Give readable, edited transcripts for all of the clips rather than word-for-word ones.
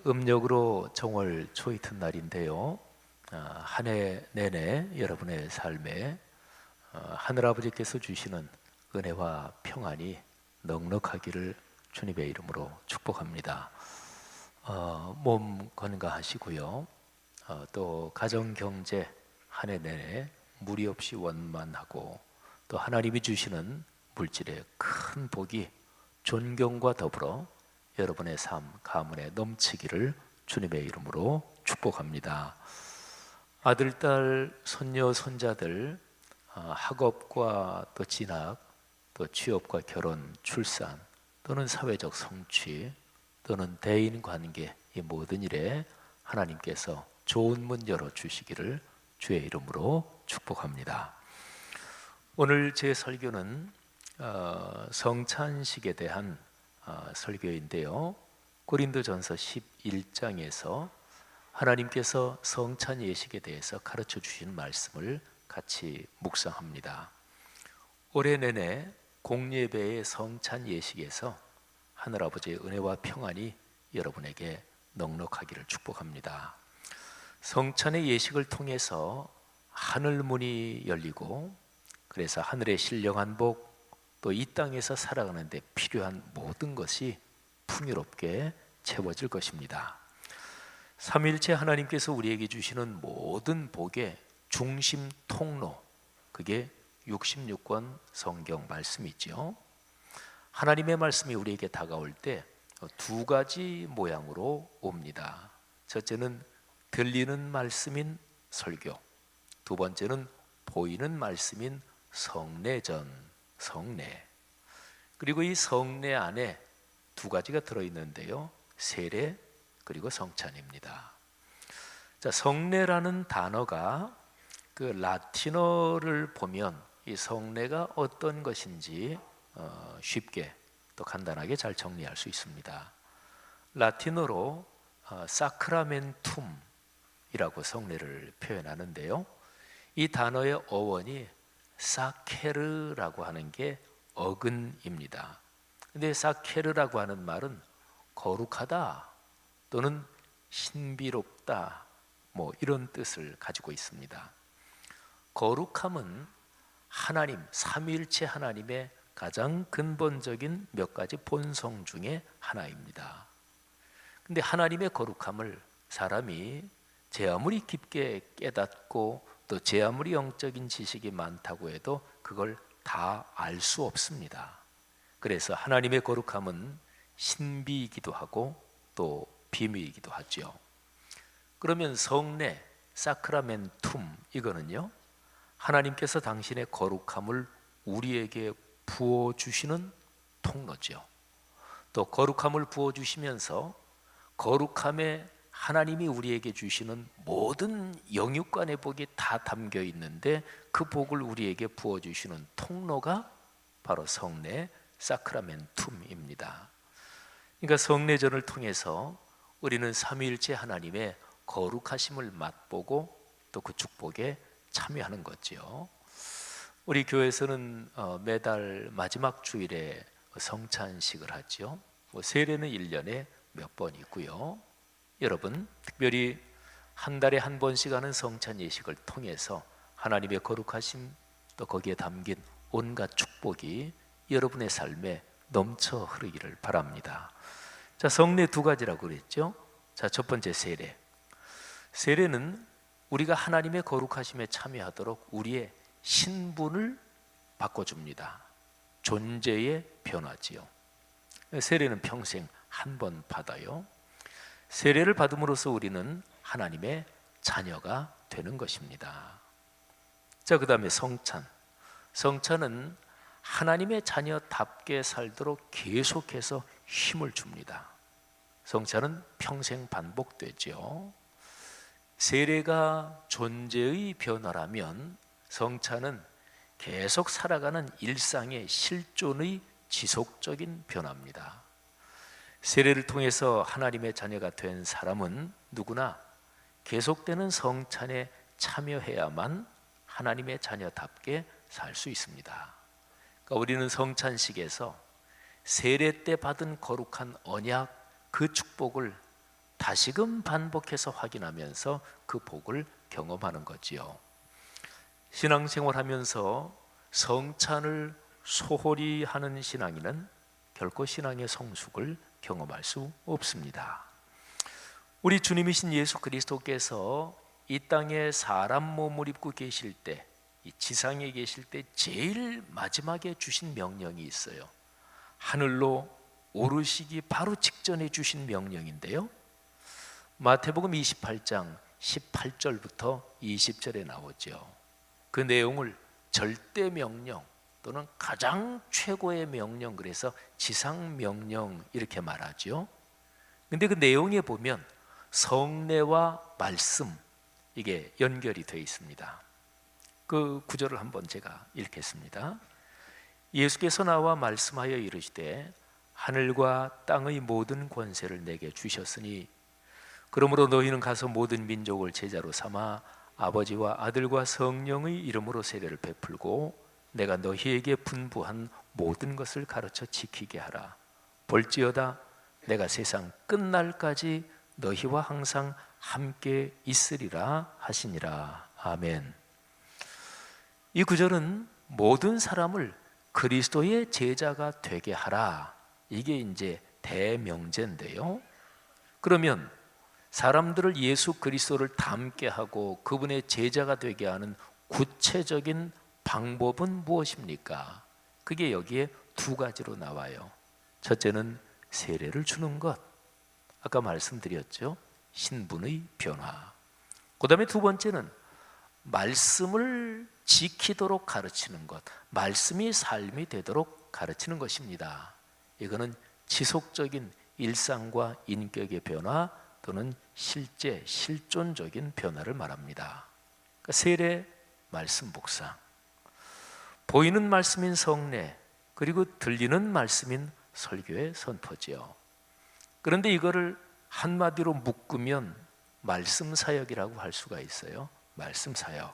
음력으로 정월 초 이튿날인데요. 한 해 내내 여러분의 삶에 하늘아버지께서 주시는 은혜와 평안이 넉넉하기를 주님의 이름으로 축복합니다. 몸 건강하시고요. 또 가정 경제 한 해 내내 무리 없이 원만하고, 또 하나님이 주시는 물질의 큰 복이 존경과 더불어 여러분의 삶 가문에 넘치기를 주님의 이름으로 축복합니다. 아들, 딸, 손녀, 손자들 학업과 또 진학, 또 취업과 결혼, 출산, 또는 사회적 성취, 또는 대인관계, 이 모든 일에 하나님께서 좋은 문 열어주시기를 주의 이름으로 축복합니다. 오늘 제 설교는 성찬식에 대한 설교인데요. 고린도전서 11장에서 하나님께서 성찬 예식에 대해서 가르쳐 주신 말씀을 같이 묵상합니다. 올해 내내 공예배의 성찬 예식에서 하늘아버지의 은혜와 평안이 여러분에게 넉넉하기를 축복합니다. 성찬의 예식을 통해서 하늘문이 열리고, 그래서 하늘의 신령한 복, 또 이 땅에서 살아가는 데 필요한 모든 것이 풍요롭게 채워질 것입니다. 삼위일체 하나님께서 우리에게 주시는 모든 복의 중심 통로, 그게 66권 성경 말씀이죠. 하나님의 말씀이 우리에게 다가올 때 두 가지 모양으로 옵니다. 첫째는 들리는 말씀인 설교, 두 번째는 보이는 말씀인 성례전, 성례. 그리고 이 성례 안에 두 가지가 들어있는데요, 세례 그리고 성찬입니다. 자, 성례라는 단어가 그 라틴어를 보면 이 성례가 어떤 것인지 쉽게 또 간단하게 잘 정리할 수 있습니다. 라틴어로 사크라멘툼이라고 성례를 표현하는데요, 이 단어의 어원이 사케르라고 하는 게 어근입니다. 근데 사케르라고 하는 말은 거룩하다 또는 신비롭다, 이런 뜻을 가지고 있습니다. 거룩함은 하나님, 삼위일체 하나님의 가장 근본적인 몇 가지 본성 중에 하나입니다. 근데 하나님의 거룩함을 사람이 제 아무리 깊게 깨닫고 또 제 아무리 영적인 지식이 많다고 해도 그걸 다 알 수 없습니다. 그래서 하나님의 거룩함은 신비이기도 하고 또 비밀이기도 하죠. 그러면 성례, 사크라멘툼, 이거는요, 하나님께서 당신의 거룩함을 우리에게 부어주시는 통로죠. 또 거룩함을 부어주시면서 거룩함에 하나님이 우리에게 주시는 모든 영육간의 복이 다 담겨 있는데, 그 복을 우리에게 부어주시는 통로가 바로 성례, 사크라멘툼입니다. 그러니까 성례전을 통해서 우리는 삼위일체 하나님의 거룩하심을 맛보고 또 그 축복에 참여하는 거죠. 우리 교회에서는 매달 마지막 주일에 성찬식을 하죠. 세례는 1년에 몇 번 있고요. 여러분, 특별히 한 달에 한 번씩 하는 성찬 예식을 통해서 하나님의 거룩하심, 또 거기에 담긴 온갖 축복이 여러분의 삶에 넘쳐 흐르기를 바랍니다. 자, 성례 두 가지라고 그랬죠. 자, 첫 번째 세례. 세례는 우리가 하나님의 거룩하심에 참여하도록 우리의 신분을 바꿔줍니다. 존재의 변화지요. 세례는 평생 한 번 받아요. 세례를 받음으로써 우리는 하나님의 자녀가 되는 것입니다. 자, 그 다음에 성찬. 성찬은 하나님의 자녀답게 살도록 계속해서 힘을 줍니다. 성찬은 평생 반복되죠. 세례가 존재의 변화라면 성찬은 계속 살아가는 일상의 실존의 지속적인 변화입니다. 세례를 통해서 하나님의 자녀가 된 사람은 누구나 계속되는 성찬에 참여해야만 하나님의 자녀답게 살 수 있습니다. 그러니까 우리는 성찬식에서 세례 때 받은 거룩한 언약, 그 축복을 다시금 반복해서 확인하면서 그 복을 경험하는 거지요. 신앙생활하면서 성찬을 소홀히 하는 신앙인은 결코 신앙의 성숙을 경험할 수 없습니다. 우리 주님이신 예수 그리스도께서 이 땅에 사람 몸을 입고 계실 때, 이 지상에 계실 때 제일 마지막에 주신 명령이 있어요. 하늘로 오르시기 바로 직전에 주신 명령인데요, 마태복음 28장 18절부터 20절에 나오죠. 그 내용을 절대 명령 또는 가장 최고의 명령, 그래서 지상 명령 이렇게 말하죠. 근데 그 내용에 보면 성례와 말씀, 이게 연결이 되어 있습니다. 그 구절을 한번 제가 읽겠습니다. 예수께서 나와 말씀하여 이르시되 하늘과 땅의 모든 권세를 내게 주셨으니 그러므로 너희는 가서 모든 민족을 제자로 삼아 아버지와 아들과 성령의 이름으로 세례를 베풀고 내가 너희에게 분부한 모든 것을 가르쳐 지키게 하라. 볼지어다 내가 세상 끝날까지 너희와 항상 함께 있으리라 하시니라. 아멘. 이 구절은 모든 사람을 그리스도의 제자가 되게 하라, 이게 이제 대명제인데요, 그러면 사람들을 예수 그리스도를 닮게 하고 그분의 제자가 되게 하는 구체적인 방법은 무엇입니까? 그게 여기에 두 가지로 나와요. 첫째는 세례를 주는 것, 아까 말씀드렸죠. 신분의 변화. 그 다음에 두 번째는 말씀을 지키도록 가르치는 것, 말씀이 삶이 되도록 가르치는 것입니다. 이거는 지속적인 일상과 인격의 변화 또는 실제 실존적인 변화를 말합니다. 그러니까 세례, 말씀 묵상, 보이는 말씀인 성례, 그리고 들리는 말씀인 설교의 선포지요. 그런데 이거를 한마디로 묶으면 말씀 사역이라고 할 수가 있어요. 말씀 사역.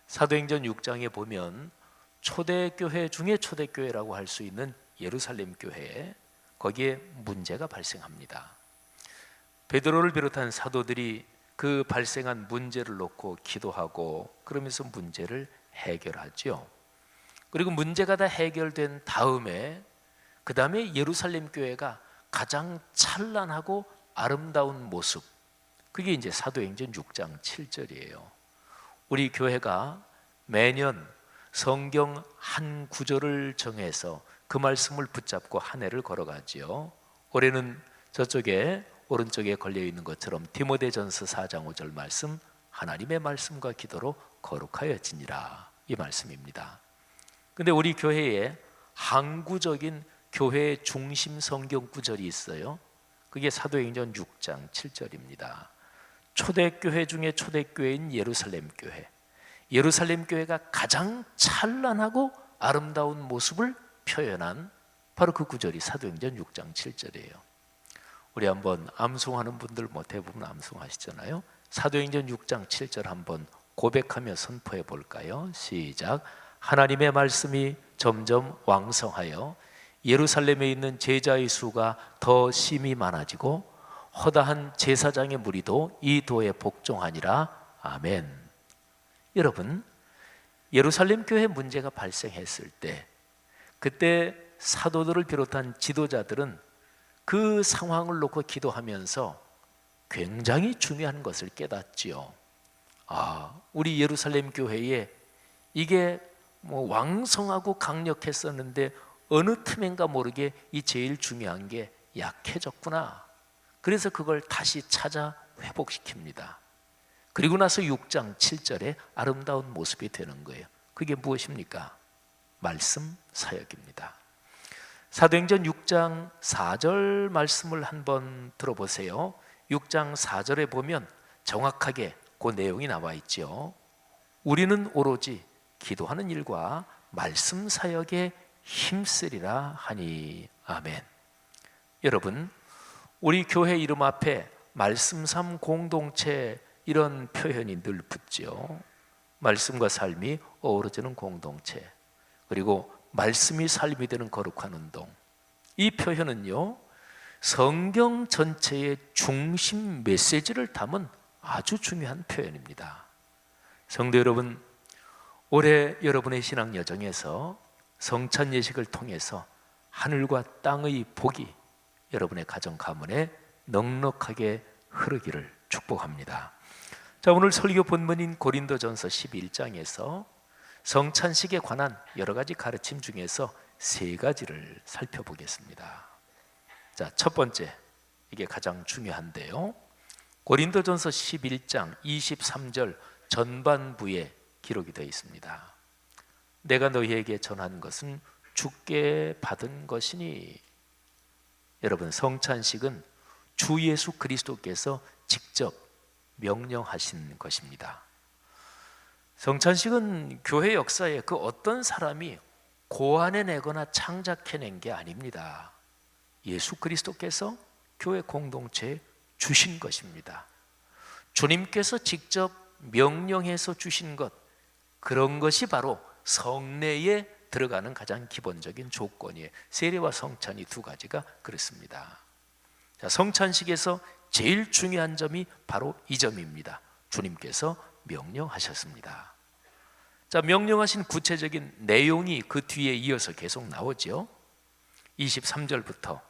사도행전 6장에 보면 초대교회 중에 초대교회라고 할 수 있는 예루살렘 교회에 거기에 문제가 발생합니다. 베드로를 비롯한 사도들이 그 발생한 문제를 놓고 기도하고 그러면서 문제를 해결하죠. 그리고 문제가 다 해결된 다음에 그 다음에 예루살렘 교회가 가장 찬란하고 아름다운 모습, 그게 이제 사도행전 6장 7절이에요. 우리 교회가 매년 성경 한 구절을 정해서 그 말씀을 붙잡고 한 해를 걸어가지요. 올해는 저쪽에 오른쪽에 걸려있는 것처럼 디모데전서 4장 5절 말씀, 하나님의 말씀과 기도로 거룩하여지니라, 이 말씀입니다. 근데 우리 교회에 항구적인 교회의 중심 성경 구절이 있어요. 그게 사도행전 6장 7절입니다. 초대교회 중에 초대교회인 예루살렘 교회, 예루살렘 교회가 가장 찬란하고 아름다운 모습을 표현한 바로 그 구절이 사도행전 6장 7절이에요. 우리 한번 암송하는 분들 뭐 대부분 암송하시잖아요. 사도행전 6장 7절 한번 고백하며 선포해 볼까요? 시작. 하나님의 말씀이 점점 왕성하여 예루살렘에 있는 제자의 수가 더 심히 많아지고 허다한 제사장의 무리도 이 도에 복종하니라. 아멘. 여러분, 예루살렘 교회 문제가 발생했을 때 그때 사도들을 비롯한 지도자들은 그 상황을 놓고 기도하면서 굉장히 중요한 것을 깨닫지요. 우리 예루살렘 교회에 이게 뭐 왕성하고 강력했었는데 어느 틈인가 모르게 이 제일 중요한 게 약해졌구나. 그래서 그걸 다시 찾아 회복시킵니다. 그리고 나서 6장 7절에 아름다운 모습이 되는 거예요. 그게 무엇입니까? 말씀 사역입니다. 사도행전 6장 4절 말씀을 한번 들어보세요. 6장 4절에 보면 정확하게 그 내용이 나와 있죠. 우리는 오로지 기도하는 일과 말씀 사역에 힘쓰리라 하니. 아멘. 여러분, 우리 교회 이름 앞에 말씀 삶 공동체 이런 표현이 늘 붙죠. 말씀과 삶이 어우러지는 공동체, 그리고 말씀이 삶이 되는 거룩한 운동. 이 표현은요, 성경 전체의 중심 메시지를 담은 아주 중요한 표현입니다. 성도 여러분, 올해 여러분의 신앙 여정에서 성찬 예식을 통해서 하늘과 땅의 복이 여러분의 가정 가문에 넉넉하게 흐르기를 축복합니다. 자, 오늘 설교 본문인 고린도전서 11장에서 성찬식에 관한 여러 가지 가르침 중에서 세 가지를 살펴보겠습니다. 자, 첫 번째, 이게 가장 중요한데요. 고린도전서 11장 23절 전반부에 기록이 되어 있습니다. 내가 너희에게 전한 것은 주께 받은 것이니. 여러분, 성찬식은 주 예수 그리스도께서 직접 명령하신 것입니다. 성찬식은 교회 역사에 그 어떤 사람이 고안해내거나 창작해낸 게 아닙니다. 예수 그리스도께서 교회 공동체에 주신 것입니다. 주님께서 직접 명령해서 주신 것, 그런 것이 바로 성례에 들어가는 가장 기본적인 조건이에요. 세례와 성찬이 두 가지가 그렇습니다. 자, 성찬식에서 제일 중요한 점이 바로 이 점입니다. 주님께서 명령하셨습니다. 자, 명령하신 구체적인 내용이 그 뒤에 이어서 계속 나오죠. 23절부터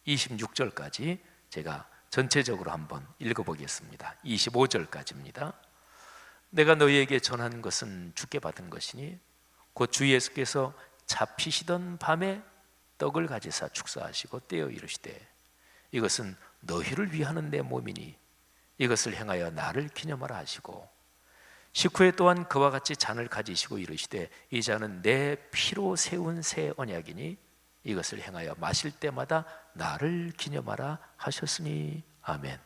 26절까지 제가 전체적으로 한번 읽어보겠습니다. 25절까지입니다. 내가 너희에게 전한 것은 주께 받은 것이니 곧 주 예수께서 잡히시던 밤에 떡을 가지사 축사하시고 떼어 이르시되 이것은 너희를 위하는 내 몸이니 이것을 행하여 나를 기념하라 하시고 식후에 또한 그와 같이 잔을 가지시고 이르시되 이 잔은 내 피로 세운 새 언약이니 이것을 행하여 마실 때마다 나를 기념하라 하셨으니. 아멘.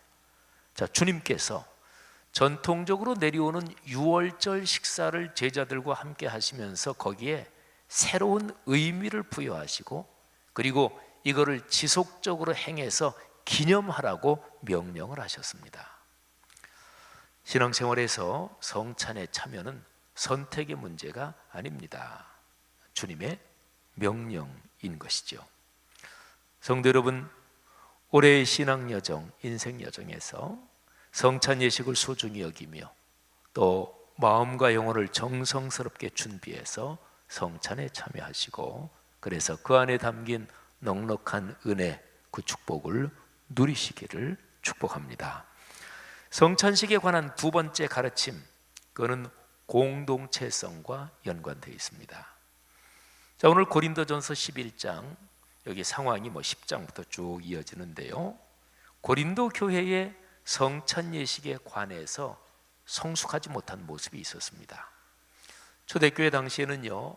자, 주님께서 전통적으로 내려오는 유월절 식사를 제자들과 함께 하시면서 거기에 새로운 의미를 부여하시고 그리고 이거를 지속적으로 행해서 기념하라고 명령을 하셨습니다. 신앙생활에서 성찬의 참여는 선택의 문제가 아닙니다. 주님의 명령인 것이죠. 성도 여러분, 올해의 신앙 여정, 인생 여정에서 성찬 예식을 소중히 여기며 또 마음과 영혼을 정성스럽게 준비해서 성찬에 참여하시고 그래서 그 안에 담긴 넉넉한 은혜, 그 축복을 누리시기를 축복합니다. 성찬식에 관한 두 번째 가르침, 그거는 공동체성과 연관되어 있습니다. 자, 오늘 고린도전서 11장, 여기 상황이 10장부터 쭉 이어지는데요. 고린도 교회의 성찬 예식에 관해서 성숙하지 못한 모습이 있었습니다. 초대교회 당시에는요,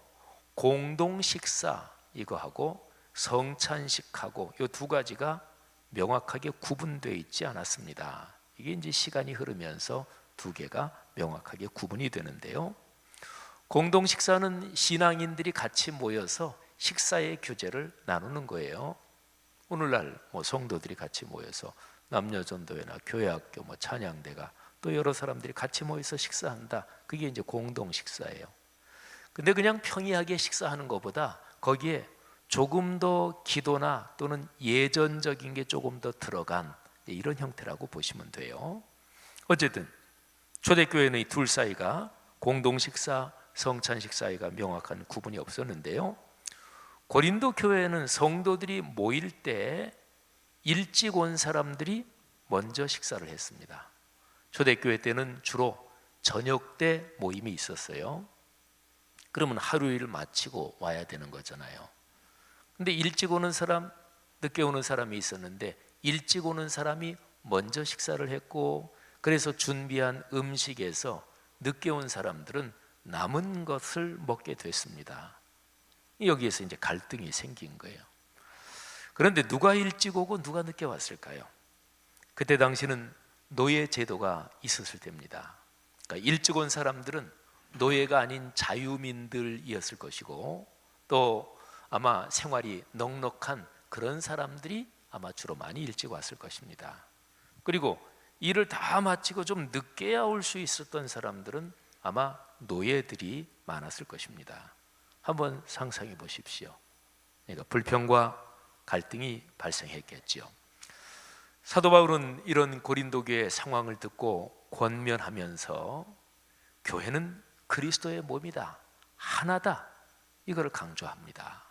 공동 식사 이거하고 성찬식하고 이 두 가지가 명확하게 구분되어 있지 않았습니다. 이게 이제 시간이 흐르면서 두 개가 명확하게 구분이 되는데요. 공동 식사는 신앙인들이 같이 모여서 식사의 교제를 나누는 거예요. 오늘날 성도들이 같이 모여서 남녀전도회나 교회학교, 찬양대가 또 여러 사람들이 같이 모여서 식사한다. 그게 이제 공동 식사예요. 근데 그냥 평이하게 식사하는 것보다 거기에 조금 더 기도나 또는 예전적인 게 조금 더 들어간 이런 형태라고 보시면 돼요. 어쨌든 초대교회는 이 둘 사이가 공동 식사, 성찬 식사가 명확한 구분이 없었는데요. 고린도 교회는 성도들이 모일 때 일찍 온 사람들이 먼저 식사를 했습니다. 초대교회 때는 주로 저녁 때 모임이 있었어요. 그러면 하루 일을 마치고 와야 되는 거잖아요. 근데 일찍 오는 사람, 늦게 오는 사람이 있었는데 일찍 오는 사람이 먼저 식사를 했고 그래서 준비한 음식에서 늦게 온 사람들은 남은 것을 먹게 됐습니다. 여기에서 이제 갈등이 생긴 거예요. 그런데 누가 일찍 오고 누가 늦게 왔을까요? 그때 당시는 노예 제도가 있었을 때입니다. 그러니까 일찍 온 사람들은 노예가 아닌 자유민들이었을 것이고 또 아마 생활이 넉넉한 그런 사람들이 아마 주로 많이 일찍 왔을 것입니다. 그리고 일을 다 마치고 좀 늦게야 올 수 있었던 사람들은 아마 노예들이 많았을 것입니다. 한번 상상해 보십시오. 그러니까 불평과 갈등이 발생했겠죠. 사도 바울은 이런 고린도 교회의 상황을 듣고 권면하면서 교회는 그리스도의 몸이다, 하나다, 이걸 강조합니다.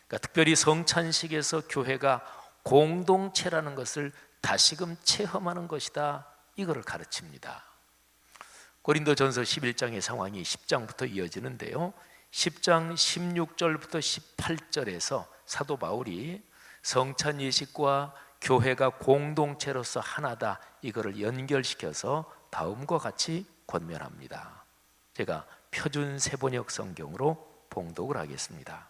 그러니까 특별히 성찬식에서 교회가 공동체라는 것을 다시금 체험하는 것이다, 이거를 가르칩니다. 고린도전서 11장의 상황이 10장부터 이어지는데요, 10장 16절부터 18절에서 사도 바울이 성찬 예식과 교회가 공동체로서 하나다, 이거를 연결시켜서 다음과 같이 권면합니다. 제가 표준 세번역 성경으로 봉독을 하겠습니다.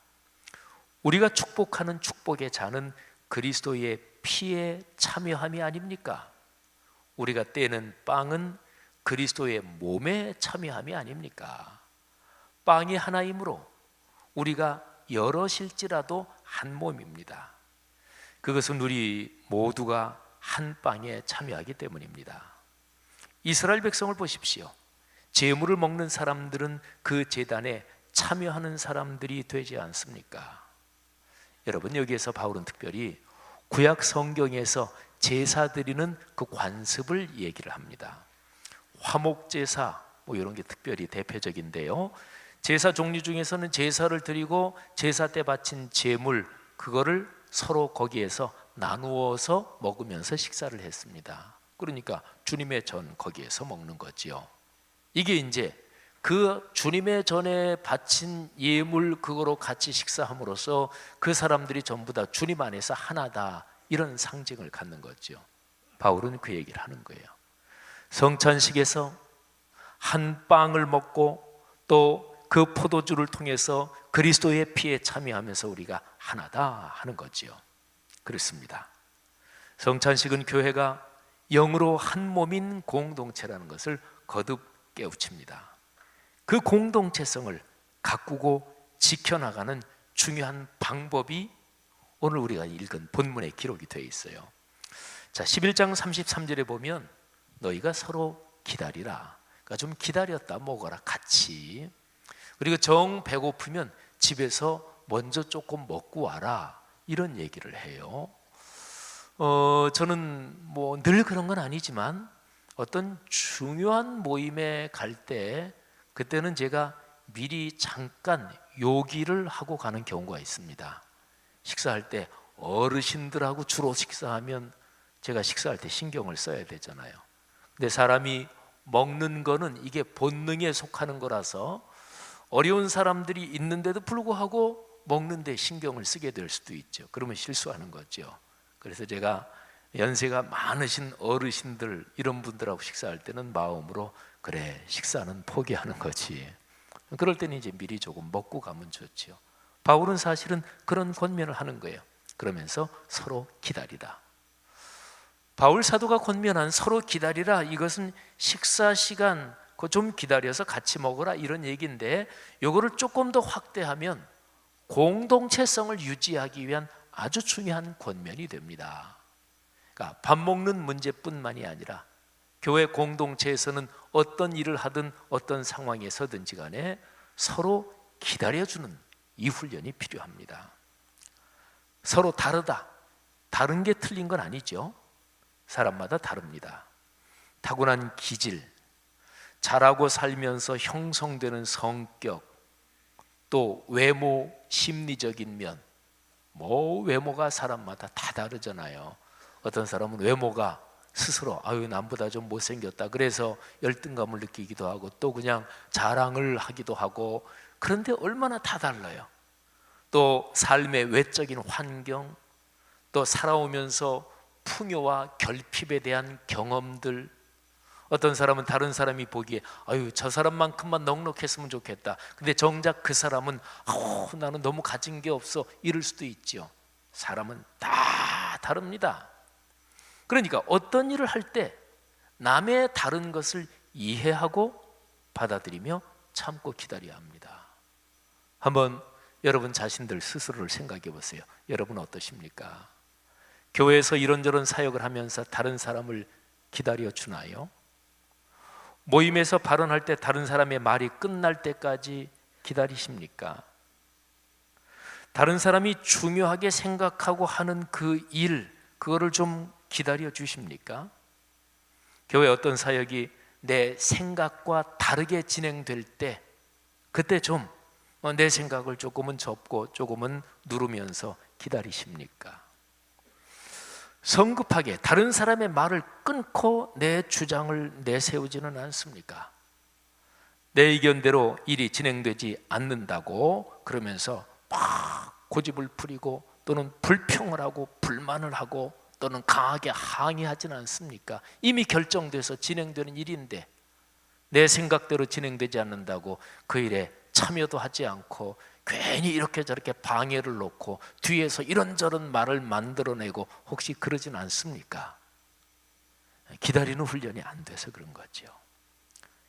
우리가 축복하는 축복의 잔은 그리스도의 피에 참여함이 아닙니까? 우리가 떼는 빵은 그리스도의 몸에 참여함이 아닙니까? 빵이 하나이므로 우리가 여럿일지라도 한 몸입니다. 그것은 우리 모두가 한 빵에 참여하기 때문입니다. 이스라엘 백성을 보십시오. 제물을 먹는 사람들은 그 제단에 참여하는 사람들이 되지 않습니까? 여러분, 여기에서 바울은 특별히 구약 성경에서 제사 드리는 그 관습을 얘기를 합니다. 화목제사 이런 게 특별히 대표적인데요, 제사 종류 중에서는 제사를 드리고 제사 때 바친 제물, 그거를 서로 거기에서 나누어서 먹으면서 식사를 했습니다. 그러니까 주님의 전 거기에서 먹는 거지요. 이게 이제 그 주님의 전에 바친 예물, 그거로 같이 식사함으로써 그 사람들이 전부 다 주님 안에서 하나다, 이런 상징을 갖는 거죠. 바울은 그 얘기를 하는 거예요. 성찬식에서 한 빵을 먹고 또 그 포도주를 통해서 그리스도의 피에 참여하면서 우리가 하나다 하는 거지요. 그렇습니다. 성찬식은 교회가 영으로 한 몸인 공동체라는 것을 거듭 깨우칩니다. 그 공동체성을 가꾸고 지켜나가는 중요한 방법이 오늘 우리가 읽은 본문에 기록이 되어 있어요. 자, 11장 33절에 보면 너희가 서로 기다리라. 그러니까 좀 기다렸다 먹어라, 같이. 그리고 정 배고프면 집에서 먼저 조금 먹고 와라, 이런 얘기를 해요. 저는 늘 그런 건 아니지만 어떤 중요한 모임에 갈 때 그때는 제가 미리 잠깐 요기를 하고 가는 경우가 있습니다. 식사할 때 어르신들하고 주로 식사하면 제가 식사할 때 신경을 써야 되잖아요. 근데 사람이 먹는 거는 이게 본능에 속하는 거라서 어려운 사람들이 있는데도 불구하고 먹는 데 신경을 쓰게 될 수도 있죠. 그러면 실수하는 거죠. 그래서 제가 연세가 많으신 어르신들, 이런 분들하고 식사할 때는 마음으로 그래, 식사는 포기하는 거지. 그럴 때는 이제 미리 조금 먹고 가면 좋죠. 바울은 사실은 그런 권면을 하는 거예요. 그러면서 서로 기다리다. 바울 사도가 권면한 서로 기다리라, 이것은 식사 시간 좀 기다려서 같이 먹어라, 이런 얘기인데, 이거를 조금 더 확대하면 공동체성을 유지하기 위한 아주 중요한 권면이 됩니다. 그러니까 밥 먹는 문제뿐만이 아니라 교회 공동체에서는 어떤 일을 하든 어떤 상황에 서든지 간에 서로 기다려주는 이 훈련이 필요합니다. 서로 다르다, 다른 게 틀린 건 아니죠. 사람마다 다릅니다. 타고난 기질, 자라고 살면서 형성되는 성격, 또 외모, 심리적인 면, 외모가 사람마다 다 다르잖아요. 어떤 사람은 외모가 스스로 남보다 좀 못생겼다, 그래서 열등감을 느끼기도 하고, 또 그냥 자랑을 하기도 하고, 그런데 얼마나 다 달라요. 또 삶의 외적인 환경, 또 살아오면서 풍요와 결핍에 대한 경험들, 어떤 사람은 다른 사람이 보기에 저 사람만큼만 넉넉했으면 좋겠다, 근데 정작 그 사람은 나는 너무 가진 게 없어, 이럴 수도 있죠. 사람은 다 다릅니다. 그러니까 어떤 일을 할 때 남의 다른 것을 이해하고 받아들이며 참고 기다려야 합니다. 한번 여러분 자신들 스스로를 생각해 보세요. 여러분 어떠십니까? 교회에서 이런저런 사역을 하면서 다른 사람을 기다려 주나요? 모임에서 발언할 때 다른 사람의 말이 끝날 때까지 기다리십니까? 다른 사람이 중요하게 생각하고 하는 그 일, 그거를 좀 기다려 주십니까? 교회 어떤 사역이 내 생각과 다르게 진행될 때 그때 좀 내 생각을 조금은 접고 조금은 누르면서 기다리십니까? 성급하게 다른 사람의 말을 끊고 내 주장을 내세우지는 않습니까? 내 의견대로 일이 진행되지 않는다고 그러면서 막 고집을 부리고 또는 불평을 하고 불만을 하고 또는 강하게 항의하지는 않습니까? 이미 결정돼서 진행되는 일인데 내 생각대로 진행되지 않는다고 그 일에 참여도 하지 않고 괜히 이렇게 저렇게 방해를 놓고 뒤에서 이런저런 말을 만들어내고 혹시 그러진 않습니까? 기다리는 훈련이 안 돼서 그런 거죠.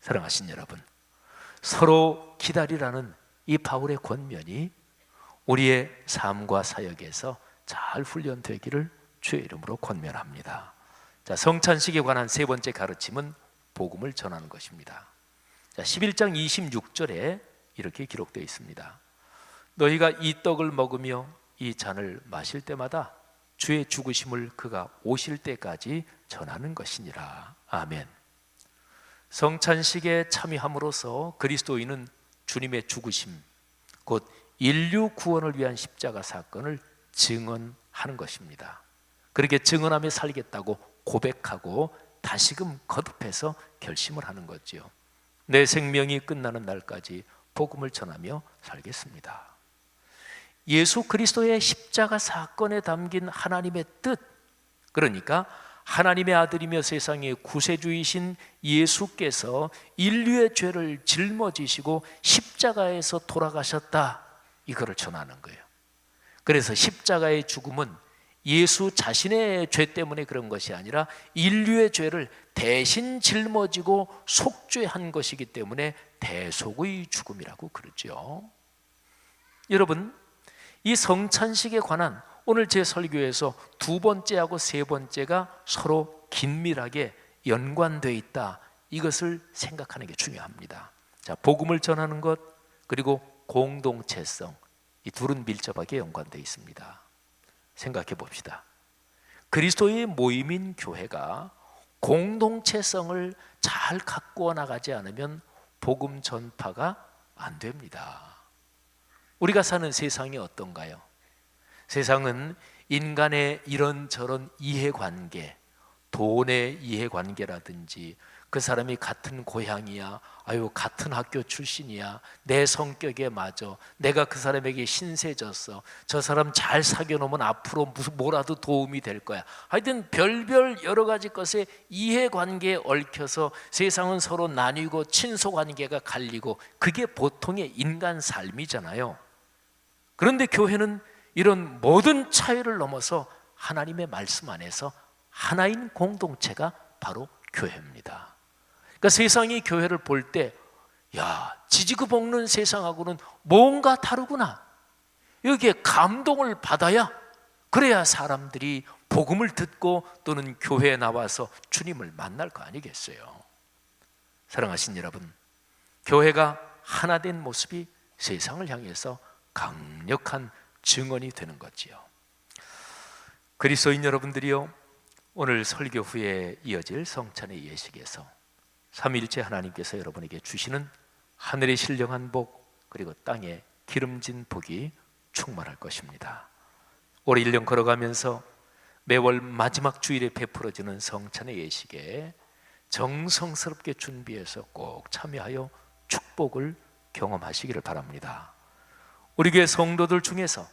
사랑하신 여러분, 서로 기다리라는 이 바울의 권면이 우리의 삶과 사역에서 잘 훈련되기를 주의 이름으로 권면합니다. 자, 성찬식에 관한 세 번째 가르침은 복음을 전하는 것입니다. 자, 11장 26절에 이렇게 기록되어 있습니다. 너희가 이 떡을 먹으며 이 잔을 마실 때마다 주의 죽으심을 그가 오실 때까지 전하는 것이니라. 아멘. 성찬식에 참여함으로써 그리스도인은 주님의 죽으심, 곧 인류 구원을 위한 십자가 사건을 증언하는 것입니다. 그렇게 증언하며 살겠다고 고백하고 다시금 거듭해서 결심을 하는 거죠. 내 생명이 끝나는 날까지 복음을 전하며 살겠습니다. 예수 그리스도의 십자가 사건에 담긴 하나님의 뜻, 그러니까 하나님의 아들이며 세상의 구세주이신 예수께서 인류의 죄를 짊어지시고 십자가에서 돌아가셨다, 이거를 전하는 거예요. 그래서 십자가의 죽음은 예수 자신의 죄 때문에 그런 것이 아니라 인류의 죄를 대신 짊어지고 속죄한 것이기 때문에 대속의 죽음이라고 그러죠. 여러분, 이 성찬식에 관한 오늘 제 설교에서 두 번째하고 세 번째가 서로 긴밀하게 연관되어 있다, 이것을 생각하는 게 중요합니다. 자, 복음을 전하는 것 그리고 공동체성, 이 둘은 밀접하게 연관되어 있습니다. 생각해 봅시다. 그리스도의 모임인 교회가 공동체성을 잘 가꾸어 나가지 않으면 복음 전파가 안 됩니다. 우리가 사는 세상이 어떤가요? 세상은 인간의 이런저런 이해관계, 돈의 이해관계라든지 그 사람이 같은 고향이야, 아유 같은 학교 출신이야, 내 성격에 맞아, 내가 그 사람에게 신세졌어, 저 사람 잘 사귀어놓으면 앞으로 무슨 뭐라도 도움이 될 거야, 하여튼 별별 여러 가지 것에 이해관계에 얽혀서 세상은 서로 나뉘고 친소관계가 갈리고, 그게 보통의 인간 삶이잖아요. 그런데 교회는 이런 모든 차이를 넘어서 하나님의 말씀 안에서 하나인 공동체가 바로 교회입니다. 그러니까 세상이 교회를 볼 때, 야, 지지고 볶는 세상하고는 뭔가 다르구나, 여기에 감동을 받아야, 그래야 사람들이 복음을 듣고 또는 교회에 나와서 주님을 만날 거 아니겠어요. 사랑하신 여러분, 교회가 하나 된 모습이 세상을 향해서 강력한 증언이 되는 거지요. 그리스도인 여러분들이요, 오늘 설교 후에 이어질 성찬의 예식에서 삼위일체 하나님께서 여러분에게 주시는 하늘의 신령한 복 그리고 땅의 기름진 복이 충만할 것입니다. 올해 1년 걸어가면서 매월 마지막 주일에 베풀어지는 성찬의 예식에 정성스럽게 준비해서 꼭 참여하여 축복을 경험하시기를 바랍니다. 우리 교회 성도들 중에서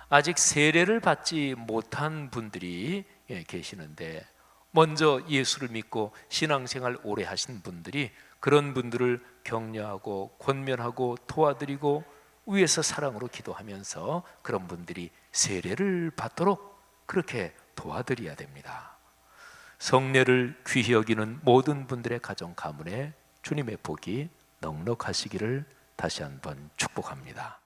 아직 세례를 받지 못한 분들이 계시는데, 먼저 예수를 믿고 신앙생활 오래 하신 분들이 그런 분들을 격려하고 권면하고 도와드리고 위에서 사랑으로 기도하면서 그런 분들이 세례를 받도록 그렇게 도와드려야 됩니다. 성례를 귀히 여기는 모든 분들의 가정 가문에 주님의 복이 넉넉하시기를 다시 한번 축복합니다.